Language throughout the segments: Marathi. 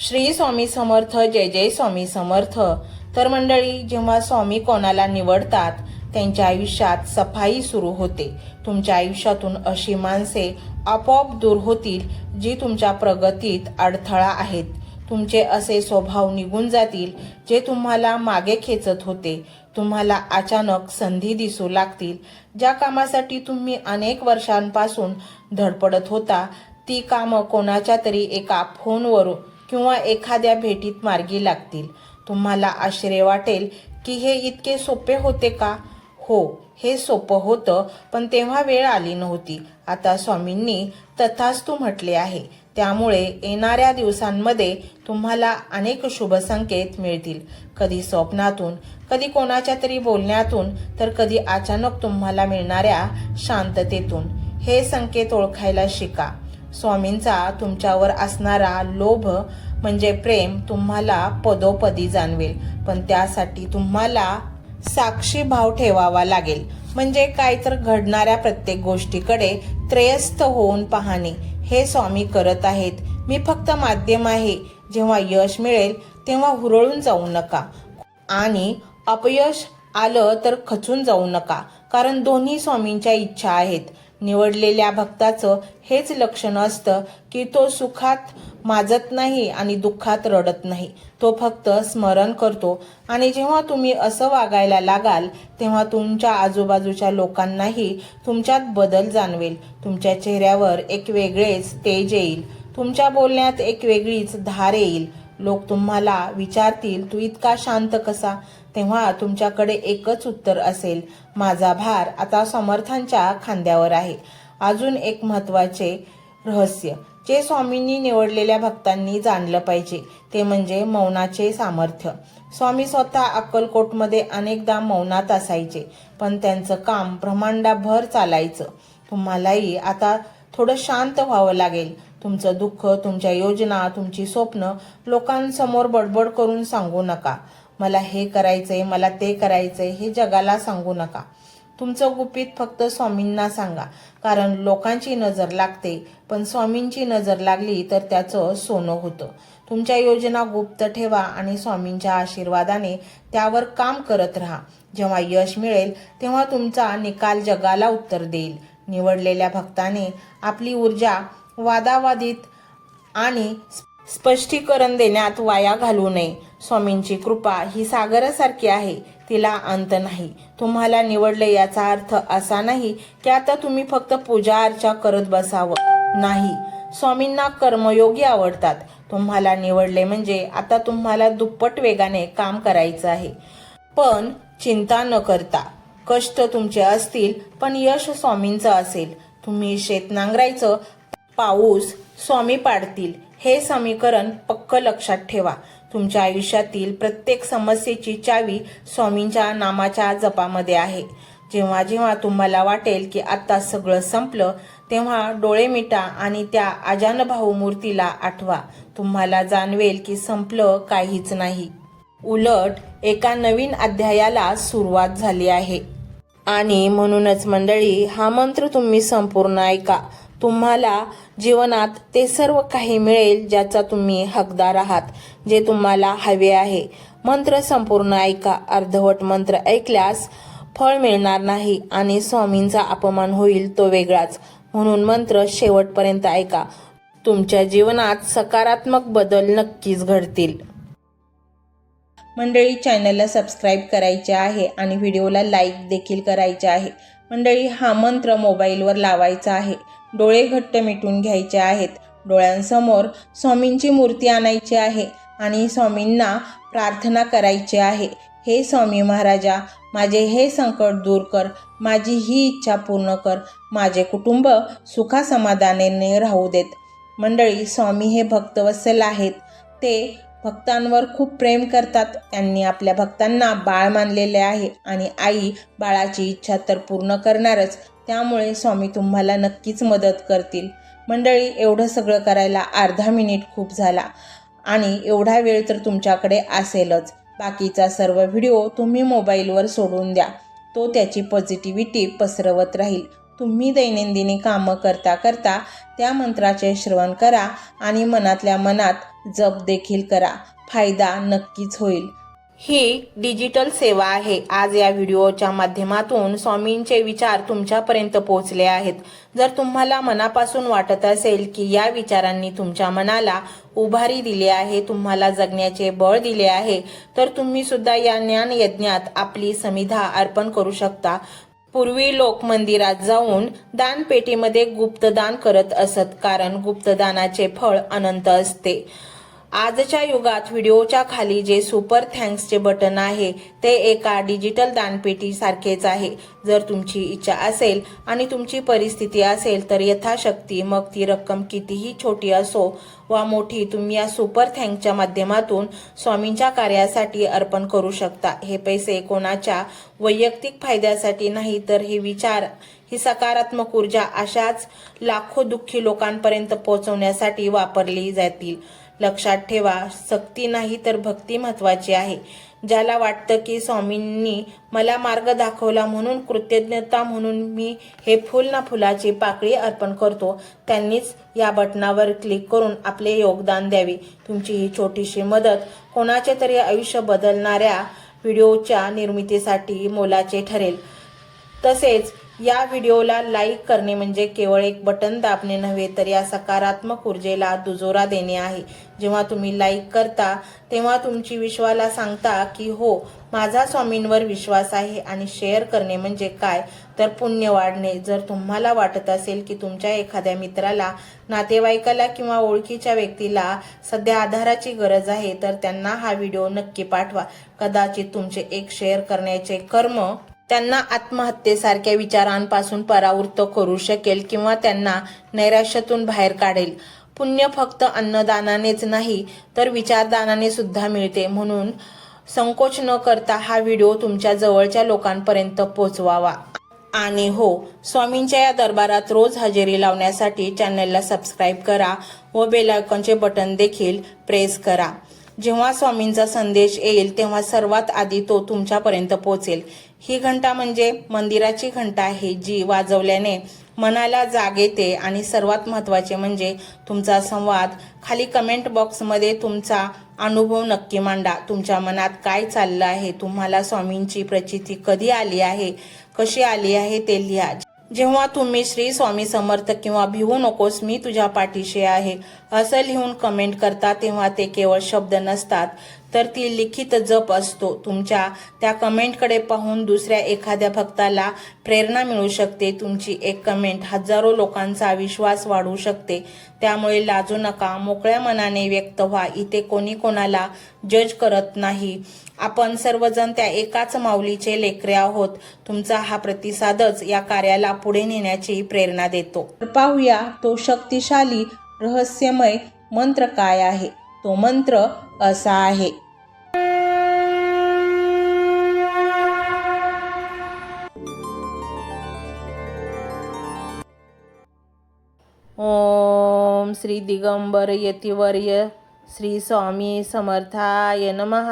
श्री स्वामी समर्थ, जय जय स्वामी समर्थ। तर मंडळी, जेव्हा स्वामी कोणाला निवडतात त्यांच्या आयुष्यात सफाई सुरू होते। तुमच्या आयुष्यातून अशी माणसे आपोआप दूर होतील जी तुमच्या प्रगतीत अडथळा आहेत। तुमचे असे स्वभाव निघून जातील जे तुम्हाला मागे खेचत होते। तुम्हाला अचानक संधी दिसू लागतील। ज्या कामासाठी तुम्ही अनेक वर्षांपासून धडपडत होता ती कामं कोणाच्या तरी एका फोनवरून किंवा एखाद्या भेटीत मार्गी लागतील। तुम्हाला आश्चर्य वाटेल की हे इतके सोपे होते का? हो, हे सोपं होतं, पण तेव्हा वेळ आली नव्हती। आता स्वामींनी तथास्तु म्हटले आहे, त्यामुळे येणाऱ्या दिवसांमध्ये तुम्हाला अनेक शुभ संकेत मिळतील। कधी स्वप्नातून, कधी कोणाच्या तरी बोलण्यातून, तर कधी अचानक तुम्हाला मिळणाऱ्या शांततेतून। हे संकेत ओळखायला शिका। स्वामींचा तुमच्यावर असणारा लोभ म्हणजे प्रेम तुम्हाला पदोपदी जाणवेल, पण त्यासाठी तुम्हाला साक्षी भाव ठेवावा लागेल। म्हणजे काय, तर घडणाऱ्या प्रत्येक गोष्टीकडे त्रयस्थ होऊन पाहणे। हे स्वामी करत आहेत, मी फक्त माध्यम आहे। जेव्हा यश मिळेल तेव्हा हुरळून जाऊ नका आणि अपयश आलं तर खचून जाऊ नका, कारण दोन्ही स्वामींच्या इच्छा आहेत। निवडलेल्या भक्ताचं हेच लक्षण असतं की तो सुखात माजत नाही आणि दुःखात रडत नाही। तो फक्त स्मरण करतो, आणि जेव्हा तुम्ही असं वागायला लागाल तेव्हा तुमच्या आजूबाजूच्या लोकांनाही तुमच्यात बदल जाणवेल। तुमच्या चेहऱ्यावर एक वेगळेच तेज येईल, तुमच्या बोलण्यात एक वेगळीच धार येईल। लोक तुम्हाला विचारतील, तू इतका शांत कसा? तेव्हा तुमच्याकडे एकच उत्तर असेल, माझा भार आता समर्थांच्या खांद्यावर आहे। अजून एक महत्त्वाचे रहस्य जे स्वामींनी निवडलेल्या भक्तांनी जाणलं पाहिजे ते म्हणजे मौनाचे सामर्थ्य। स्वामी स्वतः अक्कलकोटमध्ये अनेकदा मौनात असायचे, पण त्यांचं काम ब्रह्मांडाभर चालायचं। तुम्हालाही आता थोडं शांत व्हावं लागेल। तुमचं दुःख, तुमच्या योजना, तुमची स्वप्न लोकांसमोर बडबड करून सांगू नका। मला हे करायचंय, मला ते करायचंय, हे जगाला सांगू नका। तुमचं गुपित फक्त स्वामींना सांगा, कारण लोकांची नजर लागते, पण स्वामींची नजर लागली तर त्याचं सोनं होतं। तुमच्या योजना गुप्त ठेवा आणि स्वामींच्या आशीर्वादाने त्यावर काम करत राहा। जेव्हा यश मिळेल तेव्हा तुमचा निकाल जगाला उत्तर देईल। निवडलेल्या भक्ताने आपली ऊर्जा वादावादीत आणि स्पष्टीकरण देण्यात वाया घालू नये। स्वामींची कृपा ही सागरासारखी आहे, तिला अंत नाही। तुम्हाला निवडले याचा अर्थ असा नाही की आता तुम्ही फक्त पूजा अर्चा करत बसावं, नाही। स्वामींना कर्मयोगी आवडतात। तुम्हाला निवडले म्हणजे आता तुम्हाला दुप्पट वेगाने काम करायचं आहे। पण चिंता न करता, कष्ट तुमचे असतील पण यश स्वामींचं असेल। तुम्ही शेत नांगरायचं, पाऊस स्वामी पाडतील, हे समीकरण पक्क लक्षात ठेवा। तुमच्या आयुष्यातील प्रत्येक समस्येची चावी स्वामींच्या नामाच्या जपामध्ये आहे। जेव्हा जेव्हा तुम्हाला वाटेल की आता सगळं संपलं, तेव्हा डोळे मिटा आणि त्या अजानभाऊ मूर्तीला आठवा। तुम्हाला जाणवेल की संपलं काहीच नाही, उलट एका नवीन अध्यायाला सुरुवात झाली आहे। आणि म्हणूनच मंडळी, हा मंत्र तुम्ही संपूर्ण ऐका। तुम्हाला जीवनात ते सर्व काही मिळेल ज्याचा तुम्ही हकदार आहात, जे तुम्हाला हवे आहे। मंत्र संपूर्ण ऐका। अर्धवट मंत्र ऐकल्यास फळ मिळणार नाही आणि स्वामींचा अपमान होईल, तो वेगळाच। म्हणून मंत्र शेवटपर्यंत ऐका, तुमच्या जीवनात सकारात्मक बदल नक्कीच घडतील। मंडळी, चॅनलला सबस्क्राईब करायचे आहे आणि व्हिडिओला लाईक देखील करायचे आहे। मंडळी, हा मंत्र मोबाईलवर लावायचा आहे। डोळे घट्ट मिटून घ्यायचे आहेत। डोळ्यांसमोर स्वामींची मूर्ती आणायची आहे आणि स्वामींना प्रार्थना करायची आहे, हे स्वामी महाराजा, माझे हे संकट दूर कर, माझी ही इच्छा पूर्ण कर, माझे कुटुंब सुखासमाधानाने राहू देत। मंडळी, स्वामी हे भक्तवत्सल आहेत। ते भक्तांवर खूप प्रेम करतात। त्यांनी आपल्या भक्तांना बाळ मानलेले आहे आणि आई बाळाची इच्छा तर पूर्ण करणारच, त्यामुळे स्वामी तुम्हाला नक्कीच मदत करतील। मंडळी, एवढं सगळं करायला अर्धा मिनिट खूप झाला आणि एवढा वेळ तर तुमच्याकडे असेलच। बाकीचा सर्व व्हिडिओ तुम्ही मोबाईलवर सोडून द्या, तो त्याची पॉझिटिव्हिटी पसरवत राहील। तुम्ही दैनंदिनी कामं करता करता त्या मंत्राचे श्रवण करा आणि मनातल्या मनात जप देखील करा. फायदा नक्कीच होईल. ही डिजिटल सेवा आहे. आज या व्हिडिओच्या माध्यमातून स्वामींचे विचार तुमच्यापर्यंत पोहोचले आहेत. जर तुम्हाला मनापासून वाटत असेल की या विचारांनी तुमच्या मनाला उभारी दिली आहे, तुम्हाला जगण्याचे बळ दिले आहे, तर तुम्ही सुद्धा या ज्ञान यज्ञात आपली समिधा अर्पण करू शकता. पूर्वी लोक मंदिरात जाऊन दानपेटीमध्ये गुप्तदान करत असत, कारण गुप्तदानाचे फळ अनंत असते. आजच्या युगात व्हिडिओच्या खाली जे सुपर थँक्सचे बटन आहे ते एका डिजिटल दानपेटी सारखेच आहे. जर तुमची इच्छा असेल आणि तुमची परिस्थिती असेल तर यथाशक्ती, मग ती रक्कम कितीही छोटी असो वा मोठी, तुम्ही या सुपर थँक्सच्या माध्यमातून स्वामींच्या कार्यासाठी अर्पण करू शकता. हे पैसे कोणाच्या वैयक्तिक फायद्यासाठी नाही, तर हे विचार, ही सकारात्मक ऊर्जा अशाच लाखो दुःखी लोकांपर्यंत पोहोचवण्यासाठी वापरली जातील. लक्षात ठेवा, सक्ती नाही तर भक्ती महत्वाची आहे. ज्याला वाटतं की स्वामींनी मला मार्ग दाखवला म्हणून कृतज्ञता म्हणून मी हे फुल ना फुलाची पाकळी अर्पण करतो, त्यांनीच या बटनावर क्लिक करून आपले योगदान द्यावे. तुमची ही छोटीशी मदत कोणाचे तरी आयुष्य बदलणाऱ्या व्हिडिओच्या निर्मितीसाठी मोलाचे ठरेल. तसेच या व्हिडिओला लाईक करणे म्हणजे केवळ एक बटन दाबणे नव्हे, तर या सकारात्मक ऊर्जेला दुजोरा देणे आहे. जेव्हा तुम्ही लाईक करता तेव्हा तुमची विश्वाला सांगता की हो, माझा स्वामींवर विश्वास आहे. आणि शेअर करणे म्हणजे काय, तर पुण्य वाढणे. जर तुम्हाला वाटत असेल की तुमच्या एखाद्या मित्राला, नातेवाईकाला किंवा ओळखीच्या व्यक्तीला सध्या आधाराची गरज आहे, तर त्यांना हा व्हिडिओ नक्की पाठवा. कदाचित तुमचे एक शेअर करण्याचे कर्म त्यांना आत्महत्येसारख्या विचारांपासून परावृत्त करू शकेल किंवा त्यांना नैराश्यातून बाहेर काढेल. पुण्य फक्त अन्नदानानेच नाही, तर विचारदानाने सुद्धा मिळते. म्हणून संकोच न करता हा व्हिडिओ तुमच्या जवळच्या लोकांपर्यंत पोहोचवावा. आणि हो, स्वामींच्या या दरबारात रोज हजेरी लावण्यासाठी चॅनलला सबस्क्राईब करा व बेल आयकॉनचे बटन देखील प्रेस करा. जेव्हा स्वामींचा संदेश येईल तेव्हा सर्वात आधी तो तुमच्यापर्यंत पोहोचेल. ही घंटा म्हणजे मंदिराची घंटा आहे, जी वाजवल्याने मनाला जाग येते. आणि सर्वात महत्त्वाचे म्हणजे तुमचा संवाद. खाली कमेंट बॉक्समध्ये तुमचा अनुभव नक्की मांडा. तुमच्या मनात काय चाललं आहे, तुम्हाला स्वामींची प्रचिती कधी आली आहे, कशी आली आहे ते लिहा. जेव्हा तुम्ही श्री स्वामी समर्थ किंवा भिवू नकोस मी तुझ्या पाठीशी आहे असं लिहून कमेंट करता, तेव्हा ते केवळ शब्द नसतात, तर ती लिखित जप असतो. तुमच्या त्या कमेंटकडे पाहून दुसऱ्या एखाद्या भक्ताला प्रेरणा मिळू शकते. तुमची एक कमेंट हजारो लोकांचा विश्वास वाढवू शकते. त्यामुळे लाजू नका, मोकळ्या मनाने व्यक्त व्हा. इथे कोणी कोणाला जज करत नाही. आपण सर्वजण त्या एकाच माऊलीचे लेकरे आहोत. तुमचा हा प्रतिसादच या कार्याला पुढे नेण्याची प्रेरणा देतो. पाहूया तो शक्तिशाली रहस्यमय मंत्र काय आहे. तो मंत्र असा आहे. ओम श्री दिगंबर यतिवर्य श्री स्वामी समर्थाय नमः.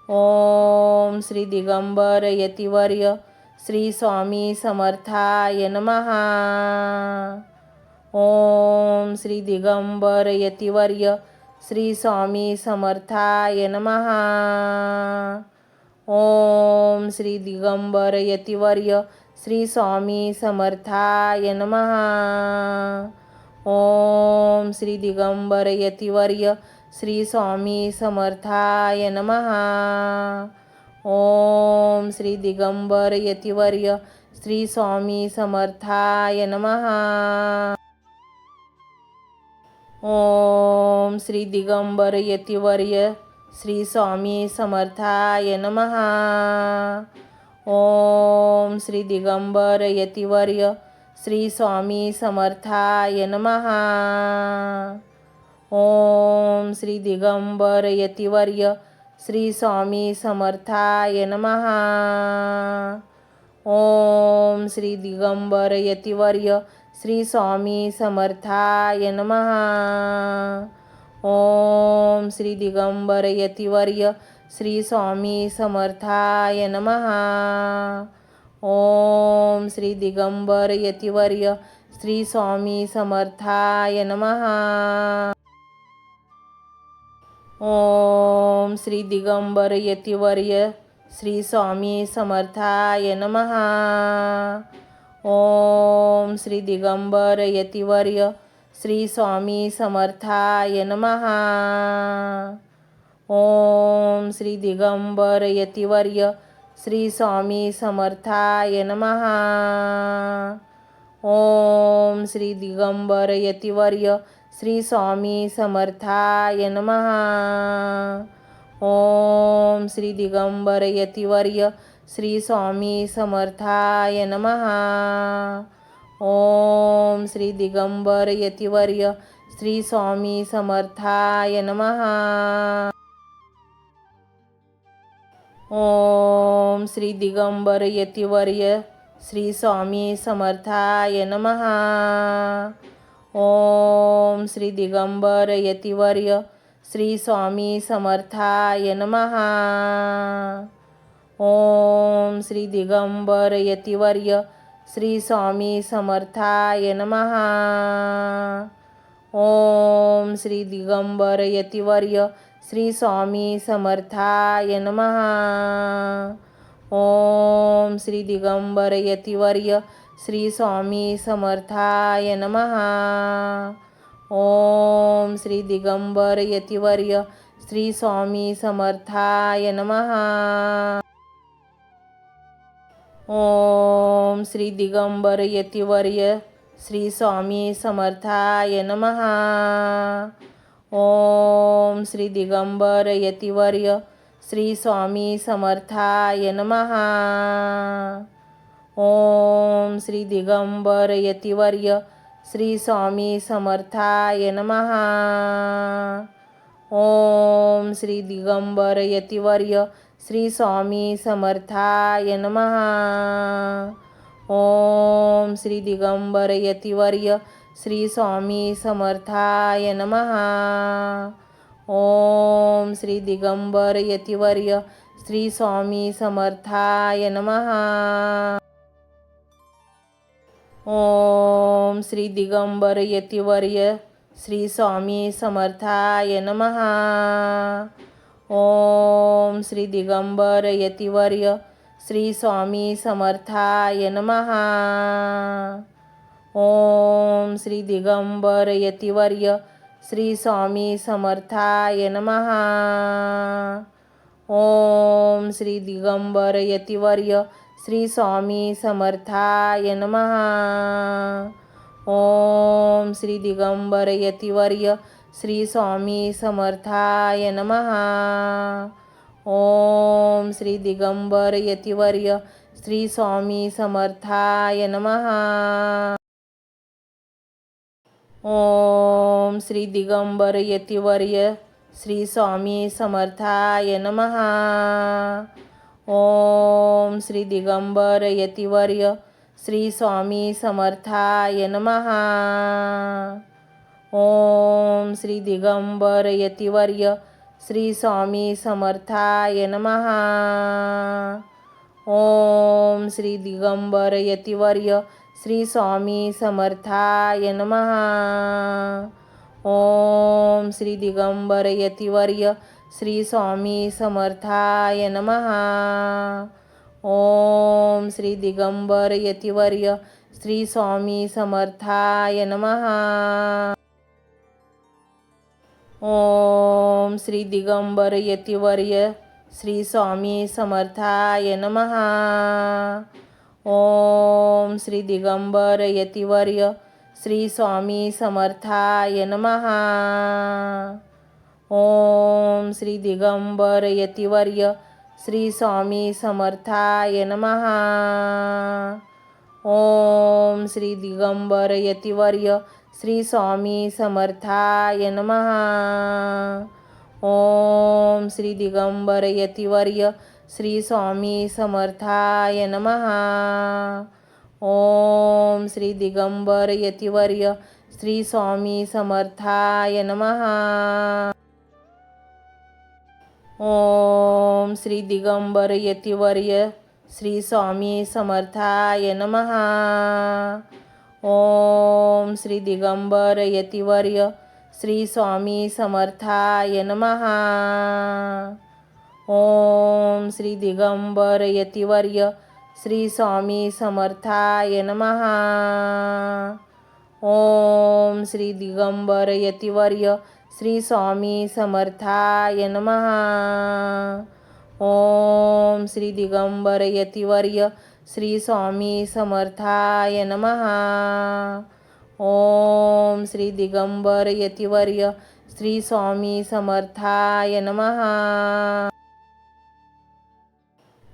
ओम श्री दिगंबर यतिवर्य श्री स्वामी समर्थाय नमः. ओम श्री दिगंबर यतिवर्य श्री स्वामी समर्थाय नमः. ओम श्री दिगंबर यतिवर्य श्री स्वामी समर्थाय नमः. ओम श्री दिगंबर यतिवर्य श्री स्वामी समर्थाय नमः. ओम श्री दिगंबर यतिवर्य श्री स्वामी समर्थाय नमः. ओम श्री दिगंबर यतिवर्य श्री स्वामी समर्थाय नमः. ओम श्री दिगंबर यतिवर्य श्री स्वामी समर्थाय नमः. ओम श्री दिगंबर यतिवर्य श्री स्वामी समर्थाय नमः. ओम श्री दिगंबर यतिवर्य श्री स्वामी समर्थाय नमः. ओम श्री दिगंबर यतिवर्य श्री स्वामी समर्थाय नमः. ओम श्री दिगंबर यतिवर्य श्री स्वामी समर्थाय नमः. ओम श्री दिगंबर यतिवर्य श्री स्वामी समर्थाय नमः. ओम श्री दिगंबर यतिवर्य श्री स्वामी समर्थाय नमः. ओम श्री दिगंबर यतिवर्य श्री स्वामी समर्थाय नमः. ओम श्री दिगंबर यतिवर्य श्री स्वामी समर्थाय नमः. ओम श्री दिगंबर यतिवर्य श्री स्वामी समर्थाय नमः. ओम श्री दिगंबर यतिवर्य श्री स्वामी समर्थाय नमः. ओम श्री दिगंबर यतिवर्य श्री स्वामी समर्थाय नमः. ओम श्री दिगंबर यतिवर्य श्री स्वामी समर्थाय नमः. ओम श्री दिगंबर यतिवर्य श्री स्वामी समर्थाय नमः. ओम श्री दिगंबर यतिवर्य श्री स्वामी समर्थाय नमः. ओम श्री दिगंबर यतिवर्य श्री स्वामी समर्थाय नमः. ओम श्री दिगंबर यतिवर्य श्री स्वामी समर्थाय नमः. ओम श्री दिगंबर यतिवर्य श्री स्वामी समर्थाय नमः. ओम श्री दिगंबर यतिवर्य श्री स्वामी समर्थाय नमः. ओम श्री दिगंबर यतिवर्य श्री स्वामी समर्थाय नमः. ओम श्री दिगंबर यतिवर्य श्री स्वामी समर्थाय नमः. ओम श्री दिगंबर यतिवर्य श्री स्वामी समर्थाय नमः. ओम श्री दिगंबर यतिवर्य श्री स्वामी समर्थाय नमः. ओम श्री दिगंबर यतिवर्य श्री स्वामी समर्थाय नमः. ओम श्री दिगंबर यतिवर्य श्री स्वामी समर्थाय नमः. ओम श्री दिगंबर यतिवर्य श्री स्वामी समर्थाय नमः. ओम श्री दिगंबर यतिवर्य श्री स्वामी समर्थाय नमः. ओम श्री दिगंबर यतिवर्य श्री स्वामी समर्थाय नमः. ओम श्री दिगंबर यतिवर्य श्री स्वामी समर्थाय नमः. ओम श्री दिगंबर यतिवर्य श्री स्वामी समर्थाय नमः. ओम श्री दिगंबर यतिवर्य श्री स्वामी समर्थाय नमः. ओम श्री दिगंबर यतिवर्य श्री स्वामी समर्थाय नमः. ओम श्री दिगंबर यतिवर्य श्री स्वामी समर्थाय नमः. ओम श्री दिगंबर यतिवर्य श्री स्वामी समर्थाय नमः. ओम श्री दिगंबर यतिवर्य श्री स्वामी समर्थाय नमः. ओम श्री दिगंबर यतिवर्य श्री स्वामी समर्थाय नमः. ओम श्री दिगंबर यतिवर्य श्री स्वामी समर्थाय नमः. ओम श्री दिगंबर यतिवर्य श्री स्वामी समर्थाय नमः. ओम श्री दिगंबर यतिवर्य श्री स्वामी समर्थाय नमः. ओम श्री दिगंबर यतिवर्य श्री स्वामी समर्थाय नमः. ओम श्री दिगंबर यतिवर्य श्री स्वामी समर्थाय नमः. ओम श्री दिगंबर यतिवर्य श्री स्वामी समर्थाय नमः. ओम श्री दिगंबर यतिवर्य श्री स्वामी समर्थाय नमः. ओम श्री दिगंबर यतिवर्य श्री स्वामी समर्थाय नमः. ओम श्री दिगंबर यतिवर्य श्री स्वामी समर्थाय नमः. ओम श्री दिगंबर यतिवर्य श्री स्वामी समर्थाय नमः. ओम श्री दिगंबर यतिवर्य श्री स्वामी समर्थाय नमः.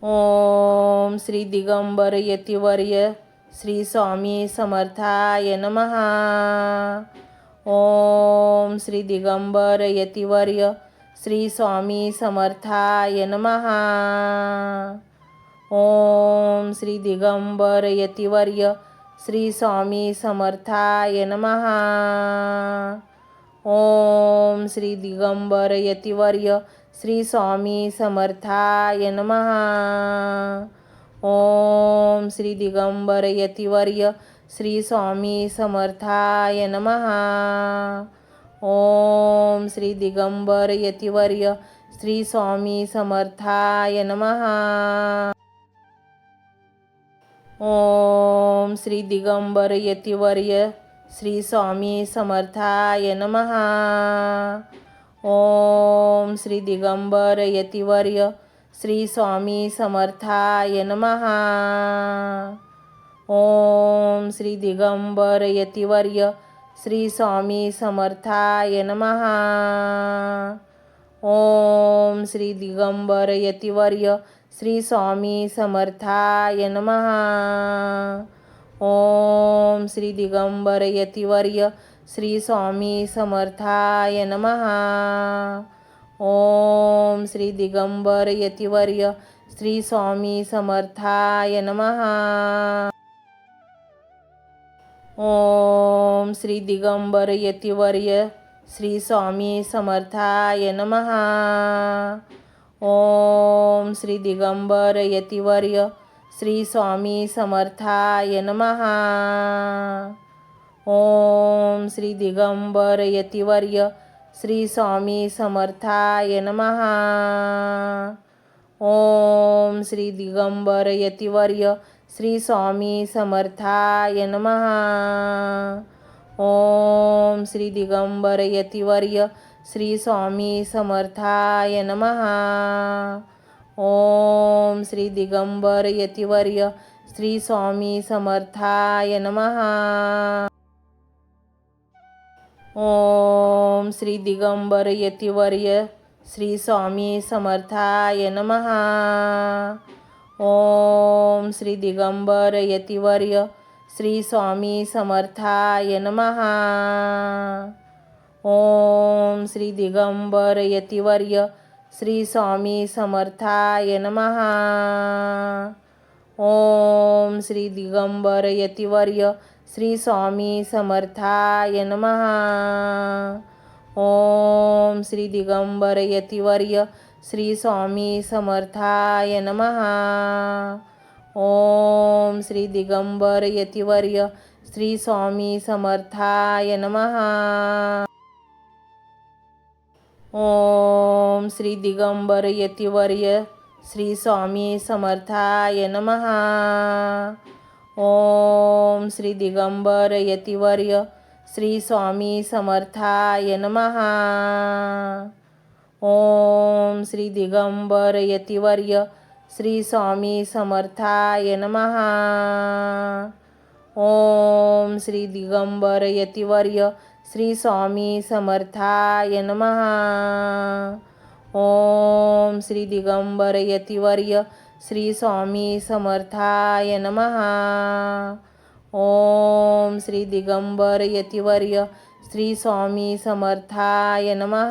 ओम श्री दिगंबर यतिवर्य श्री स्वामी समर्थाय नमः. ओम श्री दिगंबर यतिवर्य श्री स्वामी समर्थाय नमः. ओम श्री दिगंबर यतिवर्य श्री स्वामी समर्थाय नमः. ओम श्री दिगंबर यतिवर्य श्री स्वामी समर्थाय नमः. ओम श्री दिगंबर यतिवर्य श्री स्वामी समर्थाय नमः. ओम श्री दिगंबर यतिवर्य श्री स्वामी समर्थाय नमः. ओम श्री दिगंबर यतिवर्य श्री स्वामी समर्थाय नमः. ओम श्री दिगंबर यतिवर्य श्री स्वामी समर्थाय नमः. ओम श्री दिगंबर यतिवर्य श्री स्वामी समर्थाय नमः. ओम श्री दिगंबर यतिवर्य श्री स्वामी समर्थाय नमः. ओम श्री दिगंबर यतिवर्य श्री स्वामी समर्थाय नमः. ओम श्री दिगंबर यतिवर्य श्री स्वामी समर्थाय नमः. ओम श्री दिगंबर यतिवर्य श्री स्वामी समर्थाय नमः. ओम श्री दिगंबर यतिवर्य श्री स्वामी समर्थाय नमः. ओम श्री दिगंबर यतिवर्य श्री स्वामी समर्थाय नमः. ओम श्री दिगंबर यतिवर्य श्री स्वामी समर्थाय नमः. ओम श्री दिगंबर यतिवर्य श्री स्वामी समर्थाय नमः. ओम श्री दिगंबर यतिवर्य श्री स्वामी समर्थाय नमः. ओम श्री दिगंबर यतिवर्य श्री स्वामी समर्थाय नमः. ओम श्री दिगंबर यतिवर्य श्री स्वामी समर्थाय नमः. ओम श्री दिगंबर यतिवर्य श्री स्वामी समर्थाय नमः. ओम श्री दिगंबर यतिवर्य श्री स्वामी समर्थाय नमः. ओम श्री दिगंबर यतिवर्य श्री स्वामी समर्थाय नमः. ओम श्री दिगंबर यतिवर्य श्री स्वामी समर्थाय नमः. ओम श्री दिगंबर यतिवर्य श्री स्वामी समर्थाय नमः. ओम श्री दिगंबर यतिवर्य श्री स्वामी समर्थाय नमः. ओम श्री दिगंबर यतिवर्य श्री स्वामी समर्थाय नमः. ओम श्री दिगंबर यतिवर्य श्री स्वामी समर्थाय नमः. ओम श्री दिगंबर यतिवर्य श्री स्वामी समर्थाय नमः. ओम श्री दिगंबर यतिवर्य श्री स्वामी समर्थाय नमः.